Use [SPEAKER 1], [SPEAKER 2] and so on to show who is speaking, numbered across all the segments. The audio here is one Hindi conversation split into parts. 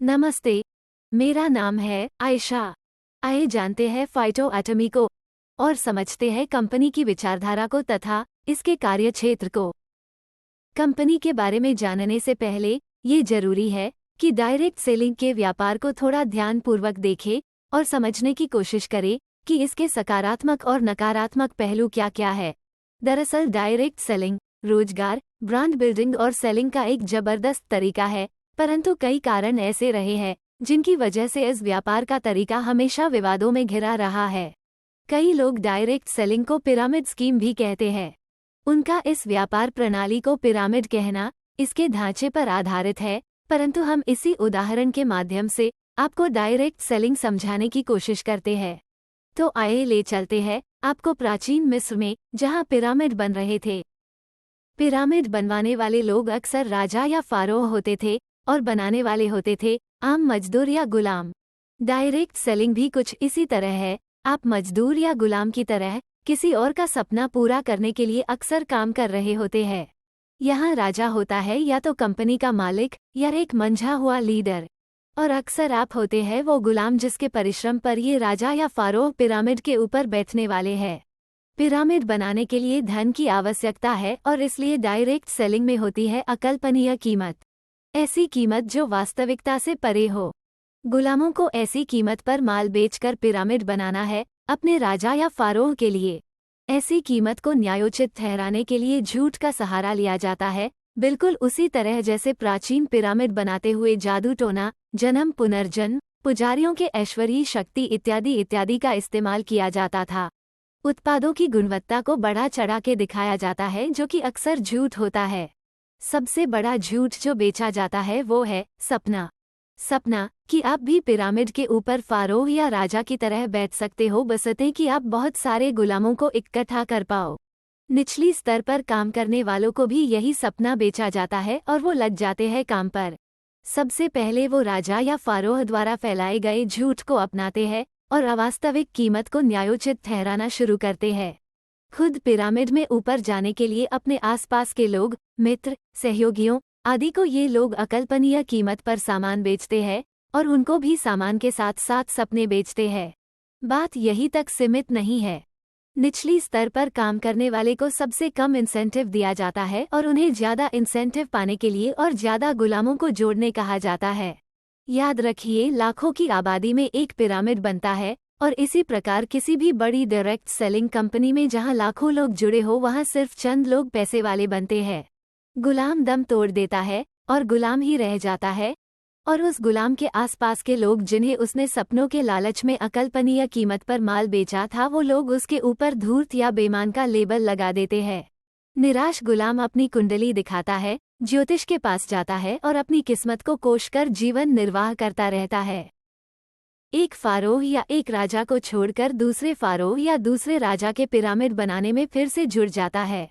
[SPEAKER 1] नमस्ते, मेरा नाम है आयशा। आइए जानते हैं फाइटोएटमी को और समझते हैं कंपनी की विचारधारा को तथा इसके कार्यक्षेत्र को। कंपनी के बारे में जानने से पहले ये जरूरी है कि डायरेक्ट सेलिंग के व्यापार को थोड़ा ध्यानपूर्वक देखें और समझने की कोशिश करें कि इसके सकारात्मक और नकारात्मक पहलू क्या क्या है। दरअसल डायरेक्ट सेलिंग रोजगार, ब्रांड बिल्डिंग और सेलिंग का एक जबरदस्त तरीका है, परंतु कई कारण ऐसे रहे हैं जिनकी वजह से इस व्यापार का तरीका हमेशा विवादों में घिरा रहा है। कई लोग डायरेक्ट सेलिंग को पिरामिड स्कीम भी कहते हैं। उनका इस व्यापार प्रणाली को पिरामिड कहना इसके ढांचे पर आधारित है, परंतु हम इसी उदाहरण के माध्यम से आपको डायरेक्ट सेलिंग समझाने की कोशिश करते हैं। तो आइए ले चलते हैं आपको प्राचीन मिस्र में, जहां पिरामिड बन रहे थे। पिरामिड बनवाने वाले लोग अक्सर राजा या फारोह होते थे और बनाने वाले होते थे आम मजदूर या गुलाम। डायरेक्ट सेलिंग भी कुछ इसी तरह है। आप मजदूर या गुलाम की तरह किसी और का सपना पूरा करने के लिए अक्सर काम कर रहे होते हैं। यहाँ राजा होता है या तो कंपनी का मालिक या एक मंझा हुआ लीडर, और अक्सर आप होते हैं वो गुलाम जिसके परिश्रम पर ये राजा या फारोह पिरामिड के ऊपर बैठने वाले हैं। पिरामिड बनाने के लिए धन की आवश्यकता है और इसलिए डायरेक्ट सेलिंग में होती है अकल्पनीय कीमत। ऐसी कीमत जो वास्तविकता से परे हो। गुलामों को ऐसी कीमत पर माल बेचकर पिरामिड बनाना है अपने राजा या फारोह के लिए। ऐसी कीमत को न्यायोचित ठहराने के लिए झूठ का सहारा लिया जाता है, बिल्कुल उसी तरह जैसे प्राचीन पिरामिड बनाते हुए जादू टोना, जन्म पुनर्जन्म, पुजारियों के ऐश्वर्य शक्ति इत्यादि इत्यादि का इस्तेमाल किया जाता था। उत्पादों की गुणवत्ता को बढ़ा चढ़ा के दिखाया जाता है, जो कि अक्सर झूठ होता है। सबसे बड़ा झूठ जो बेचा जाता है वो है सपना। सपना कि आप भी पिरामिड के ऊपर फारोह या राजा की तरह बैठ सकते हो, बशर्ते कि आप बहुत सारे गुलामों को इकट्ठा कर पाओ। निचली स्तर पर काम करने वालों को भी यही सपना बेचा जाता है और वो लग जाते हैं काम पर। सबसे पहले वो राजा या फारोह द्वारा फैलाए गए झूठ को अपनाते हैं और अवास्तविक कीमत को न्यायोचित ठहराना शुरू करते हैं। खुद पिरामिड में ऊपर जाने के लिए अपने आसपास के लोग, मित्र, सहयोगियों आदि को ये लोग अकल्पनीय कीमत पर सामान बेचते हैं और उनको भी सामान के साथ साथ सपने बेचते हैं। बात यही तक सीमित नहीं है। निचली स्तर पर काम करने वाले को सबसे कम इंसेंटिव दिया जाता है और उन्हें ज्यादा इंसेंटिव पाने के लिए और ज्यादा गुलामों को जोड़ने कहा जाता है। याद रखिए, लाखों की आबादी में एक पिरामिड बनता है और इसी प्रकार किसी भी बड़ी डायरेक्ट सेलिंग कंपनी में जहां लाखों लोग जुड़े हो वहां सिर्फ चंद लोग पैसे वाले बनते हैं। गुलाम दम तोड़ देता है और गुलाम ही रह जाता है, और उस गुलाम के आसपास के लोग जिन्हें उसने सपनों के लालच में अकल्पनीय कीमत पर माल बेचा था, वो लोग उसके ऊपर धूर्त या बेईमान का लेबल लगा देते हैं। निराश गुलाम अपनी कुंडली दिखाता है, ज्योतिष के पास जाता है और अपनी किस्मत को कोसकर जीवन निर्वाह करता रहता है। एक फारोह या एक राजा को छोड़कर दूसरे फारोह या दूसरे राजा के पिरामिड बनाने में फिर से जुड़ जाता है।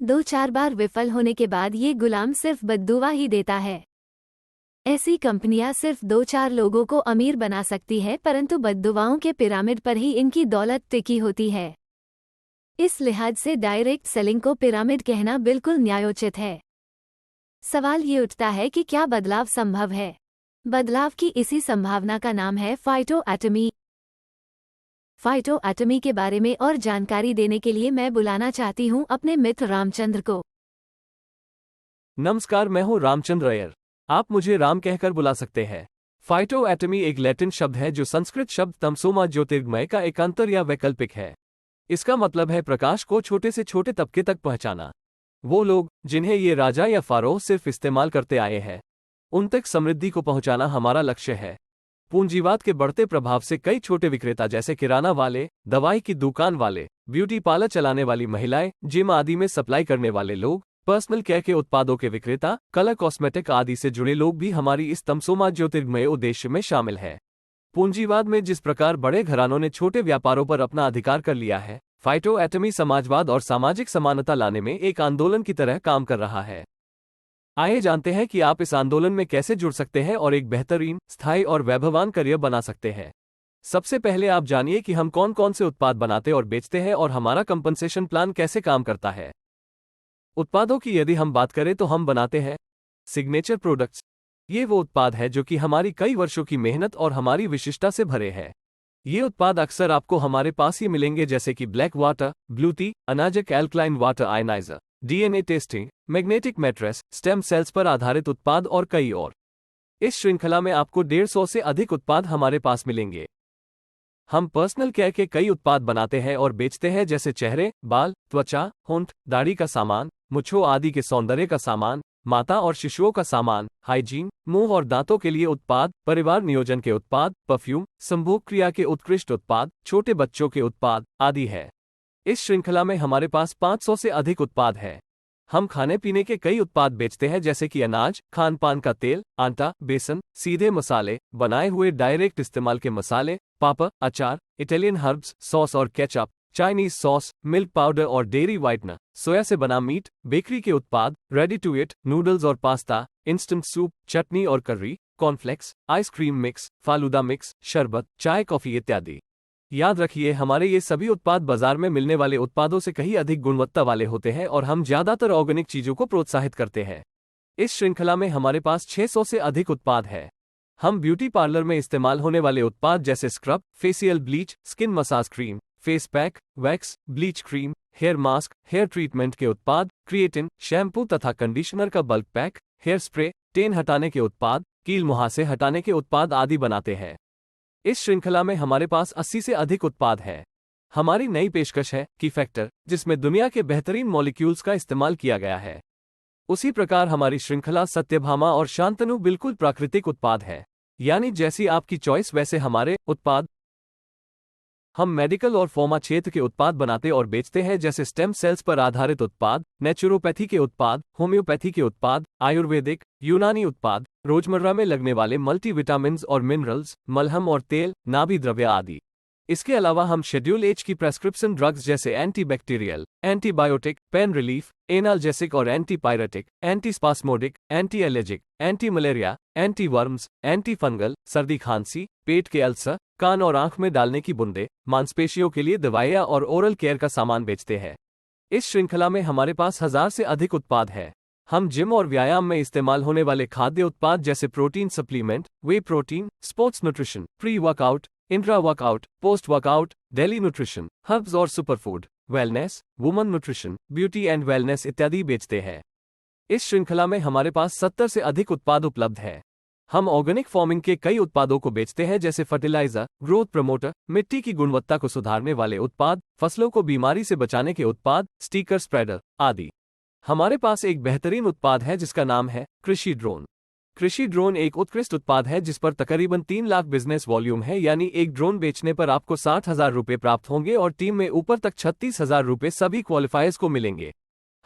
[SPEAKER 1] 2-4 बार विफल होने के बाद ये गुलाम सिर्फ बद्दुआ ही देता है। ऐसी कंपनियां सिर्फ 2-4 लोगों को अमीर बना सकती है, परंतु बद्दुआओं के पिरामिड पर ही इनकी दौलत टिकी होती है। इस लिहाज से डायरेक्ट सेलिंग को पिरामिड कहना बिल्कुल न्यायोचित है। सवाल ये उठता है कि क्या बदलाव संभव है? बदलाव की इसी संभावना का नाम है फाइटोएटमी। फाइटोएटमी के बारे में और जानकारी देने के लिए मैं बुलाना चाहती हूँ अपने मित्र रामचंद्र को।
[SPEAKER 2] नमस्कार, मैं हूँ रामचंद्र अय्यर। आप मुझे राम कहकर बुला सकते हैं। फाइटोएटमी एक लैटिन शब्द है जो संस्कृत शब्द तमसोमा ज्योतिर्गमय का एकांतर या वैकल्पिक है। इसका मतलब है प्रकाश को छोटे से छोटे तबके तक पहुंचाना। वो लोग जिन्हें ये राजा या फारोह सिर्फ इस्तेमाल करते आए हैं, उन तक समृद्धि को पहुंचाना हमारा लक्ष्य है। पूंजीवाद के बढ़ते प्रभाव से कई छोटे विक्रेता जैसे किराना वाले, दवाई की दुकान वाले, ब्यूटी पार्लर चलाने वाली महिलाएं, जिम आदि में सप्लाई करने वाले लोग, पर्सनल केयर के उत्पादों के विक्रेता, कलर कॉस्मेटिक आदि से जुड़े लोग भी हमारी इस तमसोमा ज्योतिर्गमय उद्देश्य में शामिल है। पूंजीवाद में जिस प्रकार बड़े घरानों ने छोटे व्यापारों पर अपना अधिकार कर लिया है, फाइटोएटमी समाजवाद और सामाजिक समानता लाने में एक आंदोलन की तरह काम कर रहा है। आइए जानते हैं कि आप इस आंदोलन में कैसे जुड़ सकते हैं और एक बेहतरीन, स्थायी और वैभवान करियर बना सकते हैं। सबसे पहले आप जानिए कि हम कौन कौन से उत्पाद बनाते और बेचते हैं और हमारा कंपनसेशन प्लान कैसे काम करता है। उत्पादों की यदि हम बात करें तो हम बनाते हैं सिग्नेचर प्रोडक्ट्स, ये वो उत्पाद है जो कि हमारी कई वर्षों की मेहनत और हमारी विशिष्टता से भरे हैं। ये उत्पाद अक्सर आपको हमारे पास ही मिलेंगे, जैसे कि ब्लैक वाटर, ब्लू टी, अनाजक alkaline water ioniser, DNA testing, magnetic mattress, stem cells पर आधारित उत्पाद और कई और। इस श्रृंखला में आपको 150 से अधिक उत्पाद हमारे पास मिलेंगे। हम पर्सनल केयर के कई उत्पाद बनाते हैं और बेचते हैं, जैसे चेहरे, बाल, त्वचा, होंठ, दाढ़ी का सामान, मुच्छों आदि के सौंदर्य का सामान, माता और शिशुओं का सामान, हाइजीन, मुंह और दांतों के लिए उत्पाद, परिवार नियोजन के उत्पाद, परफ्यूम, संभोग क्रिया के उत्कृष्ट उत्पाद, छोटे बच्चों के उत्पाद आदि है। इस श्रृंखला में हमारे पास 500 से अधिक उत्पाद हैं। हम खाने पीने के कई उत्पाद बेचते हैं, जैसे कि अनाज, खान पान का तेल, आटा, बेसन, सीधे मसाले, बनाए हुए डायरेक्ट इस्तेमाल के मसाले, पापड़, अचार, इटालियन हर्ब्स, सॉस और ketchup, Chinese sauce, milk powder और डेयरी व्हाइटनर, सोया से बना मीट, बेकरी के उत्पाद, रेडी टू ईट, नूडल्स और पास्ता, इंस्टेंट सूप, चटनी और curry, cornflakes, ice cream mix, falooda mix, शरबत, चाय, कॉफी इत्यादि। याद रखिए, हमारे ये सभी उत्पाद बाजार में मिलने वाले उत्पादों से कहीं अधिक गुणवत्ता वाले होते हैं और हम ज्यादातर ऑर्गेनिक चीजों को प्रोत्साहित करते हैं। इस श्रृंखला में हमारे पास 600 से अधिक उत्पाद हैं। हम ब्यूटी पार्लर में इस्तेमाल होने वाले उत्पाद जैसे scrub, facial bleach, skin massage cream, face pack, wax, bleach cream, hair mask, hair treatment के उत्पाद, क्रिएटिन, शैम्पू तथा कंडीशनर का bulk pack, hair spray, tan हटाने के उत्पाद, कील मुहासे हटाने के उत्पाद आदि बनाते हैं। इस श्रृंखला में हमारे पास 80 से अधिक उत्पाद हैं। हमारी नई पेशकश है की फैक्टर, जिसमें दुनिया के बेहतरीन मॉलिक्यूल्स का इस्तेमाल किया गया है। उसी प्रकार हमारी श्रृंखला सत्यभामा और शांतनु बिल्कुल प्राकृतिक उत्पाद है, यानी जैसी आपकी चॉइस वैसे हमारे उत्पाद। हम मेडिकल और फार्मा क्षेत्र के उत्पाद बनाते और बेचते हैं, जैसे स्टेम सेल्स पर आधारित उत्पाद, नेचुरोपैथी के उत्पाद, होम्योपैथी के उत्पाद, आयुर्वेदिक, यूनानी उत्पाद, रोजमर्रा में लगने वाले मल्टीविटामिन्स और मिनरल्स, मलहम और तेल, नाभि द्रव्य आदि। इसके अलावा हम शेड्यूल एच की प्रेस्क्रिप्शन ड्रग्स जैसे antibacterial, antibiotic, pain relief, analgesic और antipyretic, antispasmodic, anti allergic, anti malaria, anti worms, anti fungal, सर्दी खांसी, पेट के अल्सर, कान और आंख में डालने की बूंदें, मांसपेशियों के लिए दवाइयां और ओरल केयर का सामान बेचते हैं। इस श्रृंखला में हमारे पास 1000 से अधिक उत्पाद हैं। हम जिम और व्यायाम में इस्तेमाल होने वाले खाद्य उत्पाद जैसे protein supplement, whey protein, sports nutrition, pre workout, intra workout, post workout, daily nutrition, herbs और superfood, wellness, woman nutrition, beauty and wellness इत्यादि बेचते हैं। इस श्रृंखला में हमारे पास 70 से अधिक उत्पाद उपलब्ध हैं। हम ऑर्गेनिक फार्मिंग के कई उत्पादों को बेचते हैं, जैसे फर्टिलाइजर, ग्रोथ प्रमोटर, मिट्टी की गुणवत्ता को सुधारने वाले उत्पाद, फसलों को बीमारी से बचाने के उत्पाद, स्टिकर स्प्रेडर आदि। हमारे पास एक बेहतरीन उत्पाद है जिसका नाम है कृषि ड्रोन। कृषि ड्रोन एक उत्कृष्ट उत्पाद है जिस पर तकरीबन 3 लाख बिजनेस वॉल्यूम है, यानी एक ड्रोन बेचने पर आपको 60,000 रुपये प्राप्त होंगे और टीम में ऊपर तक 36,000 रुपये सभी क्वालिफायर्स को मिलेंगे।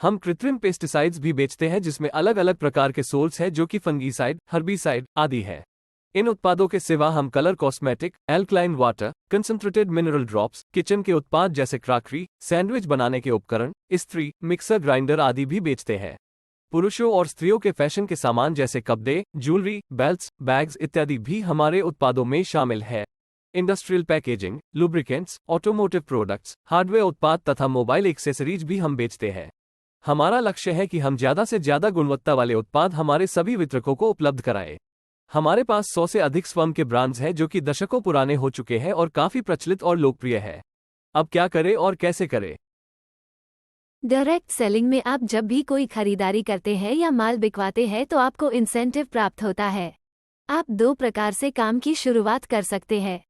[SPEAKER 2] हम कृत्रिम पेस्टिसाइड्स भी बेचते हैं, जिसमें अलग अलग प्रकार के सोल्स हैं जो कि फंगीसाइड, हर्बिसाइड आदि है। इन उत्पादों के सिवा हम colour cosmetic, alkaline water, concentrated mineral drops, kitchen के उत्पाद जैसे क्रॉकरी, सैंडविच बनाने के उपकरण, इस्त्री, मिक्सर ग्राइंडर आदि भी बेचते हैं। पुरुषों और स्त्रियों के फैशन के सामान जैसे कपड़े, ज्वेलरी, बेल्ट्स, बैग्स इत्यादि भी हमारे उत्पादों में शामिल है। Industrial packaging, lubricants, automotive products, hardware उत्पाद तथा मोबाइल एक्सेसरीज भी हम बेचते हैं। हमारा लक्ष्य है कि हम ज्यादा से ज्यादा गुणवत्ता वाले उत्पाद हमारे सभी वितरकों को उपलब्ध कराएं। हमारे पास 100 से अधिक स्वयं के ब्रांड्स हैं जो कि दशकों पुराने हो चुके हैं और काफी प्रचलित और लोकप्रिय है। अब क्या करें और कैसे करें?
[SPEAKER 1] डायरेक्ट सेलिंग में आप जब भी कोई खरीदारी करते हैं या माल बिकवाते हैं तो आपको इंसेंटिव प्राप्त होता है। आप 2 प्रकार से काम की शुरुआत कर सकते हैं।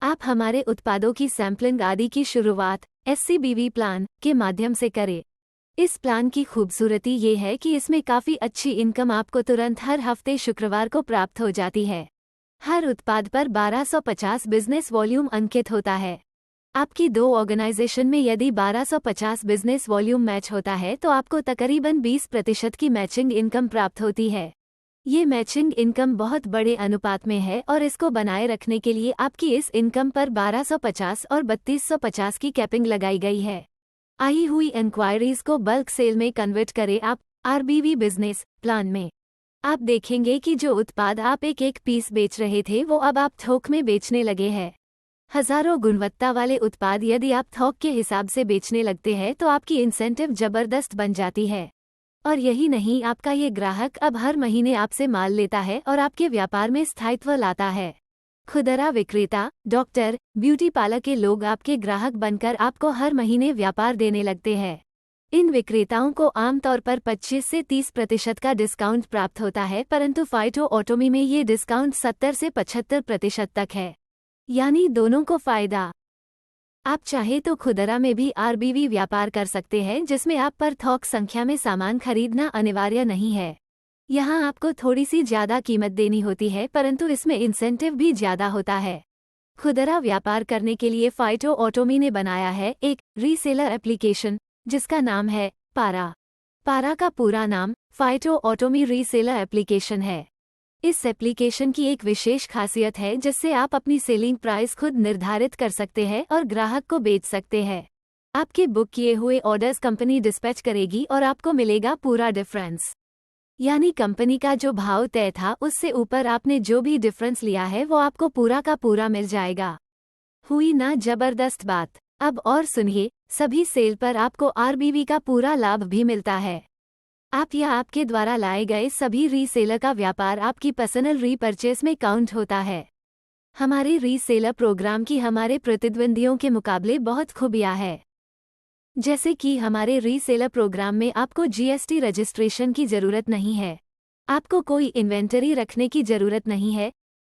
[SPEAKER 1] आप हमारे उत्पादों की सैंपलिंग आदि की शुरुआत SCBV प्लान के माध्यम से करें। इस प्लान की खूबसूरती ये है कि इसमें काफ़ी अच्छी इनकम आपको तुरंत हर हफ्ते शुक्रवार को प्राप्त हो जाती है। हर उत्पाद पर 1250 बिजनेस वॉल्यूम अंकित होता है। आपकी 2 ऑर्गेनाइजेशन में यदि 1250 बिजनेस वॉल्यूम मैच होता है तो आपको तकरीबन 20% की मैचिंग इनकम प्राप्त होती है। ये मैचिंग इनकम बहुत बड़े अनुपात में है और इसको बनाए रखने के लिए आपकी इस इनकम पर 1250 और 3250 की कैपिंग लगाई गई है। आई हुई इंक्वायरीज को बल्क सेल में कन्वर्ट करें आप RBV बिजनेस प्लान में। आप देखेंगे कि जो उत्पाद आप एक पीस बेच रहे थे वो अब आप थोक में बेचने लगे हैं। हजारों गुणवत्ता वाले उत्पाद यदि आप थोक के हिसाब से बेचने लगते हैं तो आपकी इंसेंटिव जबरदस्त बन जाती है और यही नहीं, आपका ये ग्राहक अब हर महीने आपसे माल लेता है और आपके व्यापार में स्थायित्व लाता है। खुदरा विक्रेता, डॉक्टर, ब्यूटी पार्लर के लोग आपके ग्राहक बनकर आपको हर महीने व्यापार देने लगते हैं। इन विक्रेताओं को आमतौर पर 25 से 30% का डिस्काउंट प्राप्त होता है, परंतु फाइटो ऑटोमी में ये डिस्काउंट 70 से 75% तक है, यानी दोनों को फायदा। आप चाहे तो खुदरा में भी आरबीवी व्यापार कर सकते हैं, जिसमें आप पर थोक संख्या में सामान खरीदना अनिवार्य नहीं है। यहाँ आपको थोड़ी सी ज्यादा कीमत देनी होती है, परंतु इसमें इंसेंटिव भी ज्यादा होता है। खुदरा व्यापार करने के लिए फाइटो ऑटोमी ने बनाया है एक रीसेलर एप्लीकेशन, जिसका नाम है पारा। पारा का पूरा नाम फाइटो ऑटोमी रीसेलर एप्लीकेशन है। इस एप्लीकेशन की एक विशेष खासियत है जिससे आप अपनी सेलिंग प्राइस खुद निर्धारित कर सकते हैं और ग्राहक को बेच सकते हैं। आपके बुक किए हुए ऑर्डर्स कंपनी डिस्पैच करेगी और आपको मिलेगा पूरा डिफरेंस, यानी कंपनी का जो भाव तय था उससे ऊपर आपने जो भी डिफरेंस लिया है वो आपको पूरा का पूरा मिल जाएगा। हुई ना जबरदस्त बात। अब और सुनिए, सभी सेल पर आपको आरबीवी का पूरा लाभ भी मिलता है। आप या आपके द्वारा लाए गए सभी रीसेलर का व्यापार आपकी पर्सनल रीपरचेस में काउंट होता है। हमारे रीसेलर प्रोग्राम की हमारे प्रतिद्वंदियों के मुकाबले बहुत खूबियां है। जैसे कि हमारे रीसेलर प्रोग्राम में आपको जीएसटी रजिस्ट्रेशन की जरूरत नहीं है, आपको कोई इन्वेंटरी रखने की जरूरत नहीं है,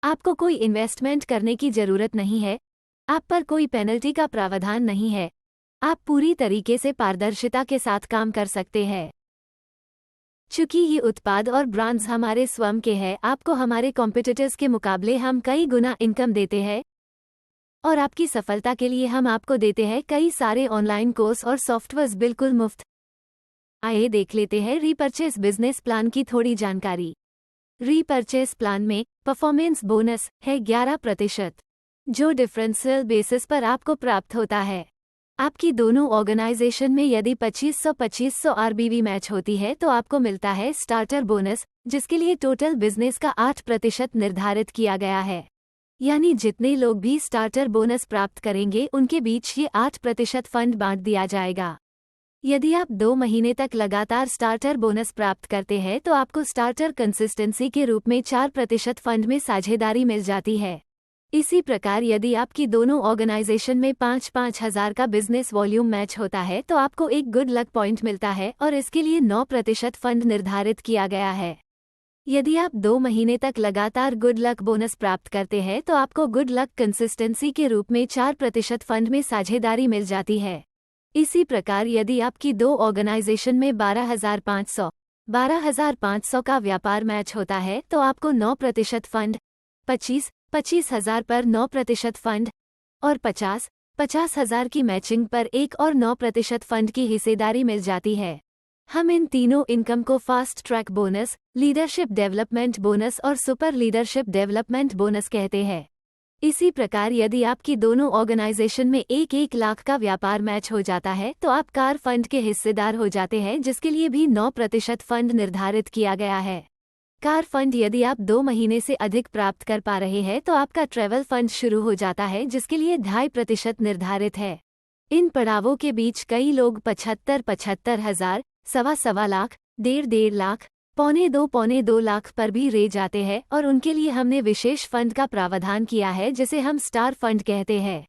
[SPEAKER 1] आपको कोई इन्वेस्टमेंट करने की जरूरत नहीं है, आप पर कोई पेनल्टी का प्रावधान नहीं है। आप पूरी तरीके से पारदर्शिता के साथ काम कर सकते हैं। चूंकि ये उत्पाद और ब्रांड्स हमारे स्वयं के हैं, आपको हमारे कॉम्पिटिटर्स के मुकाबले हम कई गुना इनकम देते हैं और आपकी सफलता के लिए हम आपको देते हैं कई सारे ऑनलाइन कोर्स और सॉफ्टवेयर्स बिल्कुल मुफ्त। आइए देख लेते हैं रीपरचेस बिजनेस प्लान की थोड़ी जानकारी। रीपरचेस प्लान में परफॉर्मेंस बोनस है 11%, जो डिफरेंशियल बेसिस पर आपको प्राप्त होता है। आपकी दोनों ऑर्गेनाइजेशन में यदि 2500 आरबीवी मैच होती है तो आपको मिलता है स्टार्टर बोनस, जिसके लिए टोटल बिजनेस का 8% निर्धारित किया गया है। यानी जितने लोग भी स्टार्टर बोनस प्राप्त करेंगे उनके बीच ये 8% फंड बांट दिया जाएगा। यदि आप 2 महीने तक लगातार स्टार्टर बोनस प्राप्त करते हैं तो आपको स्टार्टर कंसिस्टेंसी के रूप में 4% फंड में साझेदारी मिल जाती है। इसी प्रकार यदि आपकी दोनों ऑर्गेनाइजेशन में 5-5 हज़ार का बिजनेस वॉल्यूम मैच होता है तो आपको एक गुड लक पॉइंट मिलता है और इसके लिए 9% फंड निर्धारित किया गया है। यदि आप 2 महीने तक लगातार गुड लक बोनस प्राप्त करते हैं तो आपको गुड लक कंसिस्टेंसी के रूप में 4% फंड में साझेदारी मिल जाती है। इसी प्रकार यदि आपकी 2 ऑर्गेनाइजेशन में 12,500 का व्यापार मैच होता है तो आपको 9% फंड, 25,000 पर 9% फंड और 50,000 की मैचिंग पर 1 और 9% फंड की हिस्सेदारी मिल जाती है। हम इन तीनों इनकम को fast track bonus, leadership development bonus और सुपर लीडरशिप डेवलपमेंट बोनस कहते हैं। इसी प्रकार यदि आपकी दोनों ऑर्गेनाइजेशन में 1-1 लाख का व्यापार मैच हो जाता है तो आप कार फंड के हिस्सेदार हो जाते हैं, जिसके लिए भी 9% फंड निर्धारित किया गया है। कार फंड यदि आप 2 महीने से अधिक प्राप्त कर पा रहे हैं तो आपका ट्रैवल फंड शुरू हो जाता है, जिसके लिए 2.5% निर्धारित है। इन पड़ावों के बीच कई लोग 75 हज़ार, 1.25 लाख, 1.5 लाख, 1.25 लाख पर भी रह जाते हैं और उनके लिए हमने विशेष फंड का प्रावधान किया है जिसे हम स्टार फंड कहते हैं।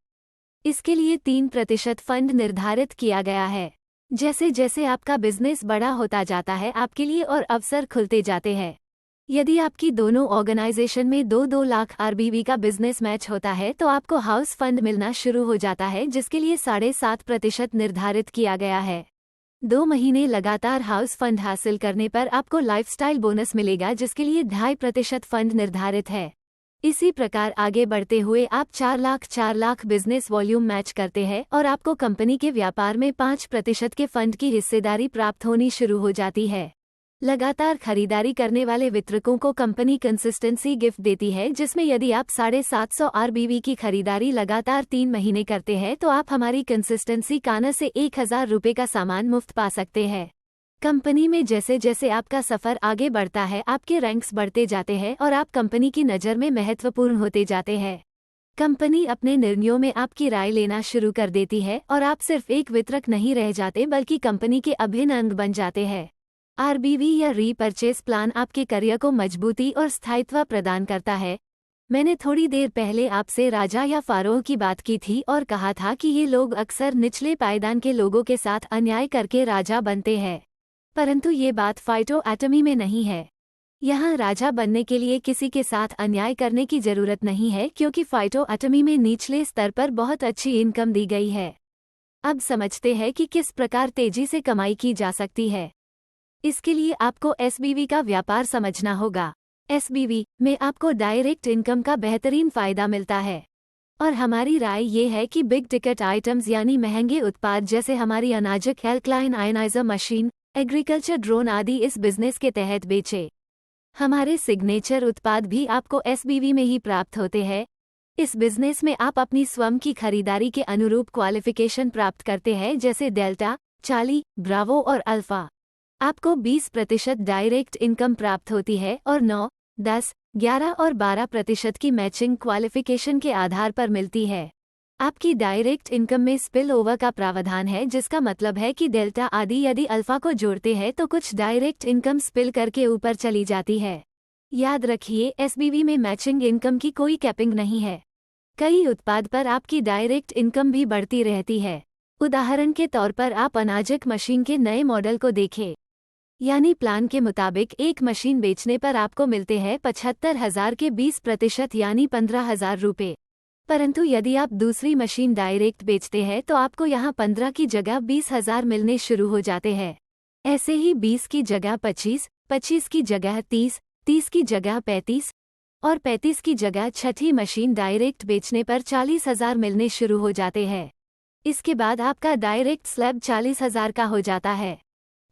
[SPEAKER 1] इसके लिए 3% फंड निर्धारित किया गया है। जैसे जैसे आपका बिजनेस बड़ा होता जाता है आपके लिए और अवसर खुलते जाते हैं। यदि आपकी दोनों ऑर्गेनाइजेशन में 2-2 लाख आरबीवी का बिजनेस मैच होता है तो आपको हाउस फंड मिलना शुरू हो जाता है, जिसके लिए 7.5% निर्धारित किया गया है। 2 महीने लगातार हाउस फंड हासिल करने पर आपको लाइफस्टाइल बोनस मिलेगा, जिसके लिए 2.5% फंड निर्धारित है। इसी प्रकार आगे बढ़ते हुए आप 4 लाख बिजनेस वॉल्यूम मैच करते हैं और आपको कंपनी के व्यापार में 5% के फंड की हिस्सेदारी प्राप्त होनी शुरू हो जाती है। लगातार खरीदारी करने वाले वितरकों को कंपनी कंसिस्टेंसी गिफ्ट देती है, जिसमें यदि आप 750 आरबीवी की खरीदारी लगातार 3 महीने करते हैं तो आप हमारी कंसिस्टेंसी काना से 1,000 रुपये का सामान मुफ्त पा सकते हैं। कंपनी में जैसे जैसे आपका सफर आगे बढ़ता है आपके रैंक्स बढ़ते जाते हैं और आप कंपनी की नज़र में महत्वपूर्ण होते जाते हैं। कंपनी अपने निर्णयों में आपकी राय लेना शुरू कर देती है और आप सिर्फ एक वितरक नहीं रह जाते बल्कि कंपनी के अभिन्न अंग बन जाते हैं। आरबीवी या रीपरचेस प्लान आपके करियर को मजबूती और स्थायित्व प्रदान करता है। मैंने थोड़ी देर पहले आपसे राजा या फारोह की बात की थी और कहा था कि ये लोग अक्सर निचले पायदान के लोगों के साथ अन्याय करके राजा बनते हैं। परंतु ये बात फाइटो एटमी में नहीं है। यहाँ राजा बनने के लिए किसी के साथ अन्याय करने की जरूरत नहीं है, क्योंकि फाइटो एटमी में निचले स्तर पर बहुत अच्छी इनकम दी गई है। अब समझते हैं कि किस प्रकार तेजी से कमाई की जा सकती है। इसके लिए आपको एसबीवी का व्यापार समझना होगा। एसबीवी में आपको डायरेक्ट इनकम का बेहतरीन फायदा मिलता है और हमारी राय ये है कि बिग टिकट आइटम्स यानी महंगे उत्पाद जैसे हमारी अनाजक एल्कलाइन आयनाइजर मशीन, एग्रीकल्चर ड्रोन आदि इस बिजनेस के तहत बेचे। हमारे सिग्नेचर उत्पाद भी आपको एसबीवी में ही प्राप्त होते हैं। इस बिजनेस में आप अपनी स्वयं की खरीदारी के अनुरूप क्वालिफिकेशन प्राप्त करते हैं, जैसे डेल्टा, चार्ली, ब्रावो और अल्फा। आपको 20% डायरेक्ट इनकम प्राप्त होती है और 9, 10, 11 और 12% की मैचिंग क्वालिफिकेशन के आधार पर मिलती है। आपकी डायरेक्ट इनकम में स्पिल ओवर का प्रावधान है, जिसका मतलब है कि डेल्टा आदि यदि अल्फा को जोड़ते हैं तो कुछ डायरेक्ट इनकम स्पिल करके ऊपर चली जाती है। याद रखिए, एसबीवी में मैचिंग इनकम की कोई कैपिंग नहीं है। कई उत्पाद पर आपकी डायरेक्ट इनकम भी बढ़ती रहती है। उदाहरण के तौर पर आप अनाजक मशीन के नए मॉडल को देखें। यानी प्लान के मुताबिक एक मशीन बेचने पर आपको मिलते हैं 75,000 के 20% यानी 15,000 रुपये। परंतु यदि आप दूसरी मशीन डायरेक्ट बेचते हैं तो आपको यहाँ 15 की जगह 20,000 मिलने शुरू हो जाते हैं। ऐसे ही 20 की जगह 25, 25 की जगह 30, 30 की जगह 35 और 35 की जगह छठी मशीन डायरेक्ट बेचने पर 40,000 मिलने शुरू हो जाते हैं। इसके बाद आपका डायरेक्ट स्लैब 40,000 का हो जाता है।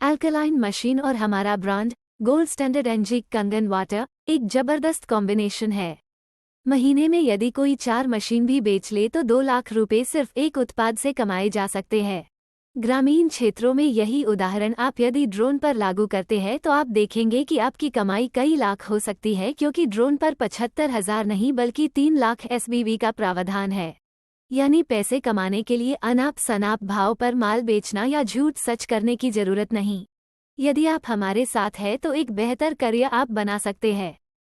[SPEAKER 1] अल्कलाइन मशीन और हमारा ब्रांड गोल्ड स्टैंडर्ड एनजी कंगन वाटर एक जबरदस्त कॉम्बिनेशन है। महीने में यदि कोई 4 मशीन भी बेच ले तो 2 लाख रुपए सिर्फ एक उत्पाद से कमाए जा सकते हैं। ग्रामीण क्षेत्रों में यही उदाहरण आप यदि ड्रोन पर लागू करते हैं तो आप देखेंगे कि आपकी कमाई कई लाख हो सकती है, क्योंकि ड्रोन पर 75,000 नहीं बल्कि 3 लाख एसबीवी का प्रावधान है। यानी पैसे कमाने के लिए अनाप शनाप भाव पर माल बेचना या झूठ सच करने की जरूरत नहीं। यदि आप हमारे साथ हैं तो एक बेहतर करियर आप बना सकते हैं।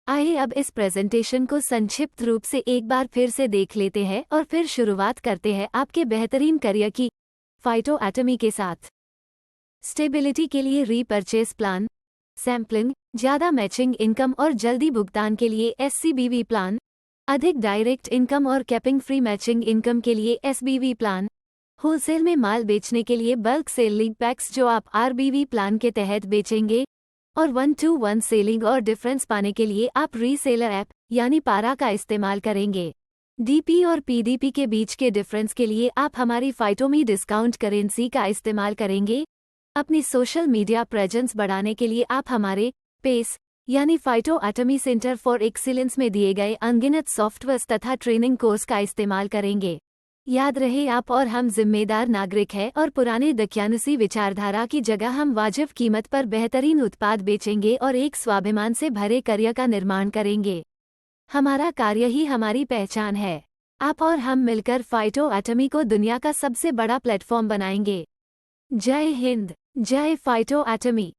[SPEAKER 1] आइए अब इस प्रेजेंटेशन को संक्षिप्त रूप से एक बार फिर से देख लेते हैं और फिर शुरुआत करते हैं आपके बेहतरीन करियर की फाइटो एटमी के साथ। स्टेबिलिटी के लिए रीपरचेस प्लान, सैम्पलिंग, ज़्यादा मैचिंग इनकम और जल्दी भुगतान के लिए एससीबीवी प्लान, अधिक डायरेक्ट इनकम और कैपिंग फ्री मैचिंग इनकम के लिए एसबीवी प्लान, होलसेल में माल बेचने के लिए बल्क सेलिंग पैक्स जो आप आरबीवी प्लान के तहत बेचेंगे, और 1-to-1 सेलिंग और डिफरेंस पाने के लिए आप रीसेलर ऐप यानी पारा का इस्तेमाल करेंगे। डीपी और पीडीपी के बीच के डिफरेंस के लिए आप हमारी फाइटोमी डिस्काउंट करेंसी का इस्तेमाल करेंगे। अपनी सोशल मीडिया प्रेजेंस बढ़ाने के लिए आप हमारे पेस यानी फाइटो एटमी सेंटर फॉर एक्सीलेंस में दिए गए अनगिनत सॉफ्टवेयर तथा ट्रेनिंग कोर्स का इस्तेमाल करेंगे। याद रहे, आप और हम जिम्मेदार नागरिक हैं और पुराने दकियानुसी विचारधारा की जगह हम वाजिब कीमत पर बेहतरीन उत्पाद बेचेंगे और एक स्वाभिमान से भरे करियर का निर्माण करेंगे। हमारा कार्य ही हमारी पहचान है। आप और हम मिलकर फाइटो एटमी को दुनिया का सबसे बड़ा प्लेटफॉर्म बनाएंगे। जय हिंद, जय फाइटो एटमी।